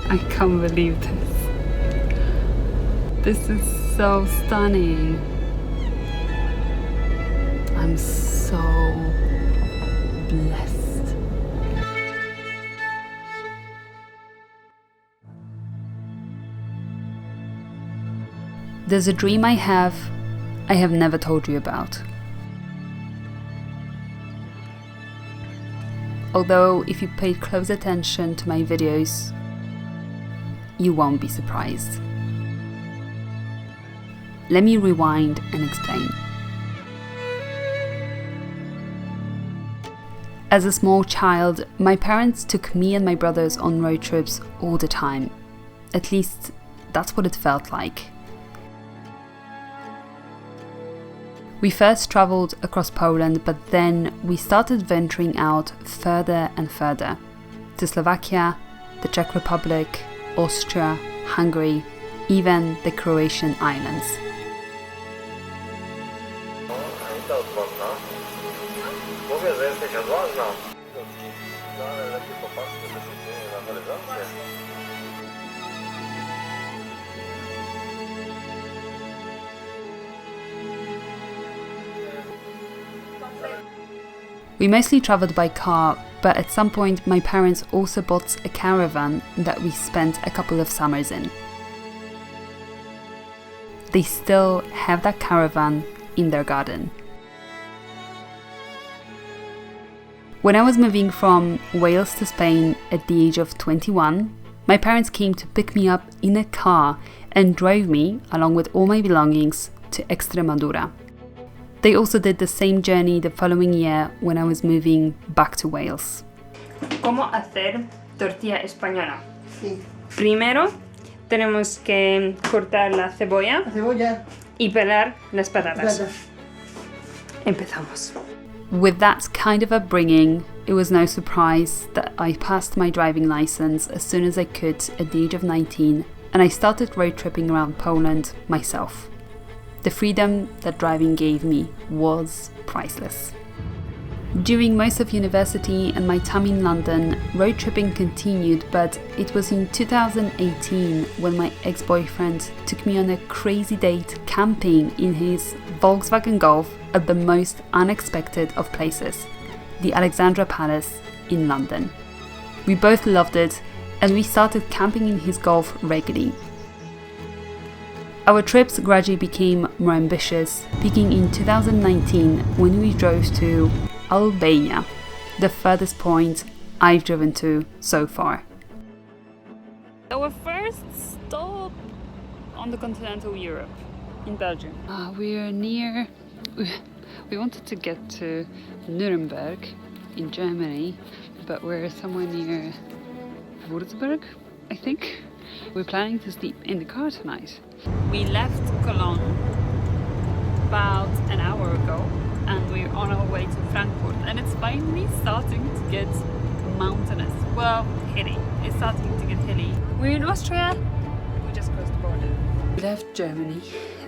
I can't believe this. This is so stunning. I'm so blessed. There's a dream I have never told you about. Although if you paid close attention to my videos, you won't be surprised. Let me rewind and explain. As a small child, my parents took me and my brothers on road trips all the time. At least, that's what it felt like. We first travelled across Poland, but then we started venturing out further and further, to Slovakia, the Czech Republic, Austria, Hungary, even the Croatian islands. We mostly travelled by car, but at some point my parents also bought a caravan that we spent a couple of summers in. They still have that caravan in their garden. When I was moving from Wales to Spain at the age of 21, my parents came to pick me up in a car and drove me, along with all my belongings, to Extremadura. They also did the same journey the following year when I was moving back to Wales. ¿Cómo hacer tortilla española? Sí. Primero tenemos que cortar la cebolla y pelar las patatas. Empezamos. With that kind of upbringing, it was no surprise that I passed my driving license as soon as I could at the age of 19, and I started road tripping around Poland myself. The freedom that driving gave me was priceless. During most of university and my time in London, road tripping continued, but it was in 2018 when my ex-boyfriend took me on a crazy date camping in his Volkswagen Golf at the most unexpected of places, the Alexandra Palace in London. We both loved it, and we started camping in his Golf regularly. Our trips gradually became more ambitious, peaking in 2019 when we drove to Albania, the furthest point I've driven to so far. Our first stop on the continental Europe, in Belgium. We're near... We wanted to get to Nuremberg in Germany, but we're somewhere near Würzburg, I think. We're planning to sleep in the car tonight. We left Cologne about an hour ago and we're on our way to Frankfurt, and it's finally starting to get mountainous. Well, hilly. It's starting to get hilly. We're in Austria. We just crossed the border. We left Germany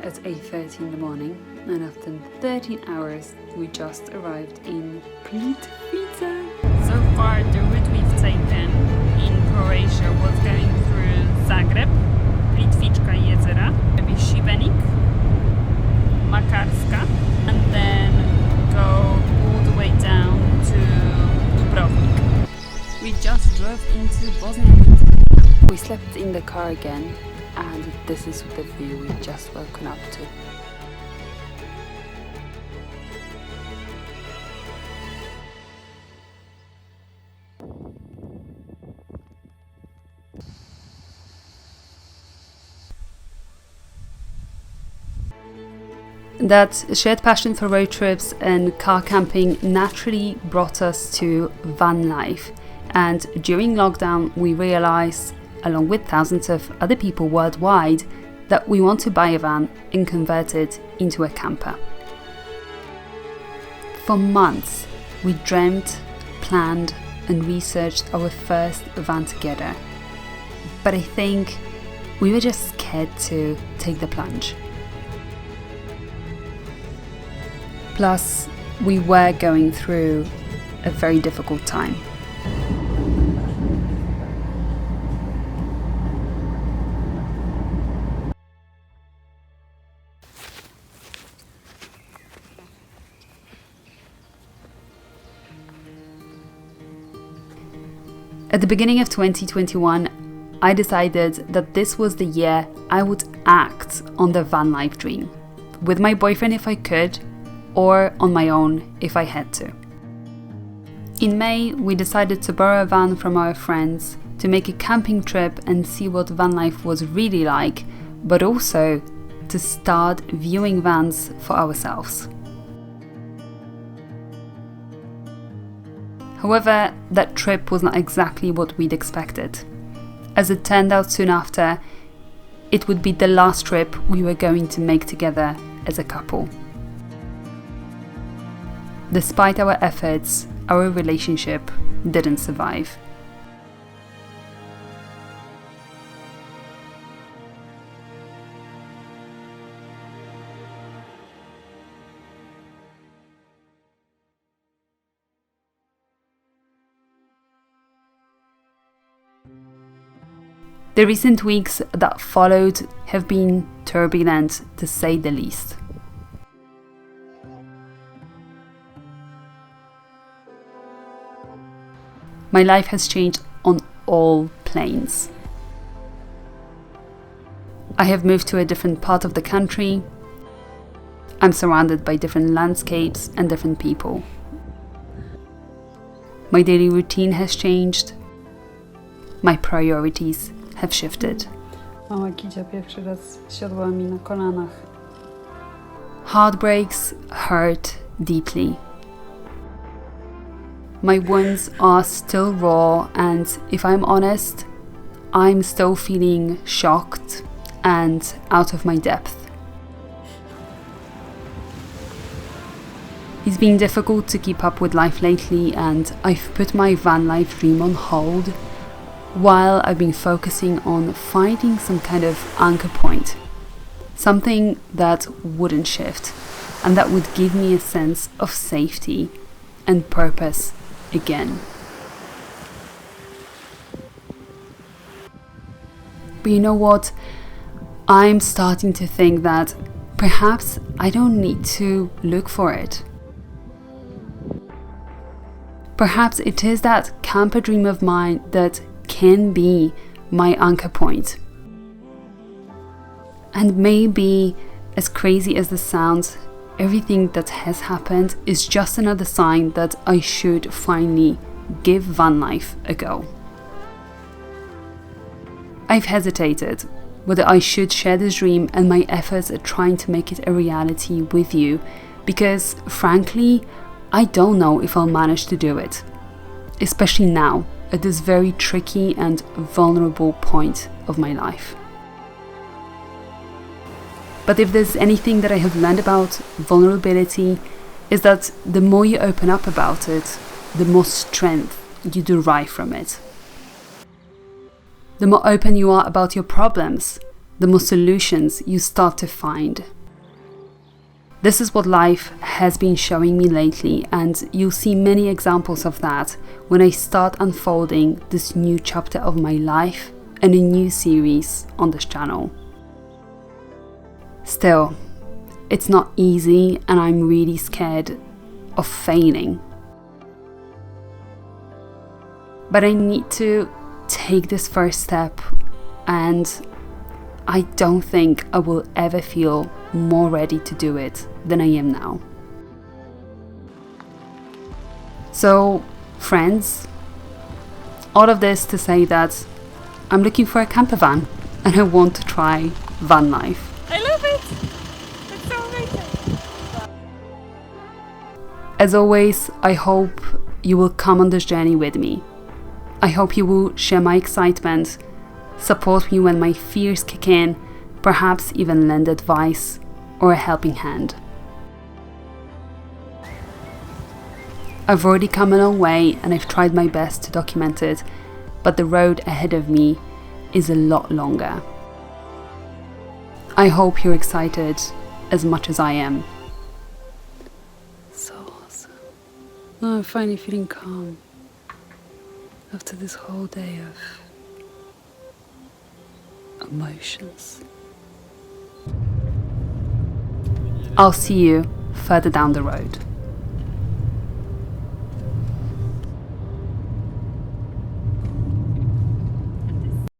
at 8:30 in the morning, and after 13 hours we just arrived in Plitvice. So far the route we've taken in Croatia was going through Zagreb, Plitvička jezera, maybe Šibenik, Makarska, and then go all the way down to Dubrovnik. We just drove into Bosnia. We slept in the car again, and this is the view we just woken up to. That shared passion for road trips and car camping naturally brought us to van life, and during lockdown we realised, along with thousands of other people worldwide, that we want to buy a van and convert it into a camper. For months we dreamt, planned and researched our first van together, but I think we were just scared to take the plunge. Plus, we were going through a very difficult time. At the beginning of 2021, I decided that this was the year I would act on the van life dream, with my boyfriend if I could, or on my own if I had to. In May, we decided to borrow a van from our friends to make a camping trip and see what van life was really like, but also to start viewing vans for ourselves. However, that trip was not exactly what we'd expected. As it turned out soon after, it would be the last trip we were going to make together as a couple. Despite our efforts, our relationship didn't survive. The recent weeks that followed have been turbulent, to say the least. My life has changed on all planes. I have moved to a different part of the country. I'm surrounded by different landscapes and different people. My daily routine has changed. My priorities have shifted. Mała Kicia pierwszy raz siadła mi na kolanach. Heartbreaks hurt deeply. My wounds are still raw, and if I'm honest, I'm still feeling shocked and out of my depth. It's been difficult to keep up with life lately, and I've put my van life dream on hold while I've been focusing on finding some kind of anchor point, something that wouldn't shift and that would give me a sense of safety and purpose again. But you know what? I'm starting to think that perhaps I don't need to look for it. Perhaps it is that camper dream of mine that can be my anchor point. And maybe, as crazy as this sounds, everything that has happened is just another sign that I should finally give van life a go. I've hesitated whether I should share this dream and my efforts at trying to make it a reality with you, because frankly, I don't know if I'll manage to do it, especially now at this very tricky and vulnerable point of my life. But if there's anything that I have learned about vulnerability, is that the more you open up about it, the more strength you derive from it. The more open you are about your problems, the more solutions you start to find. This is what life has been showing me lately, and you'll see many examples of that when I start unfolding this new chapter of my life and a new series on this channel. Still, it's not easy, and I'm really scared of failing. But I need to take this first step, and I don't think I will ever feel more ready to do it than I am now. So, friends, all of this to say that I'm looking for a camper van and I want to try van life. I love it! It's so amazing! As always, I hope you will come on this journey with me. I hope you will share my excitement, support me when my fears kick in, perhaps even lend advice or a helping hand. I've already come a long way and I've tried my best to document it, but the road ahead of me is a lot longer. I hope you're excited as much as I am. So awesome. No, I'm finally feeling calm after this whole day of emotions. I'll see you further down the road.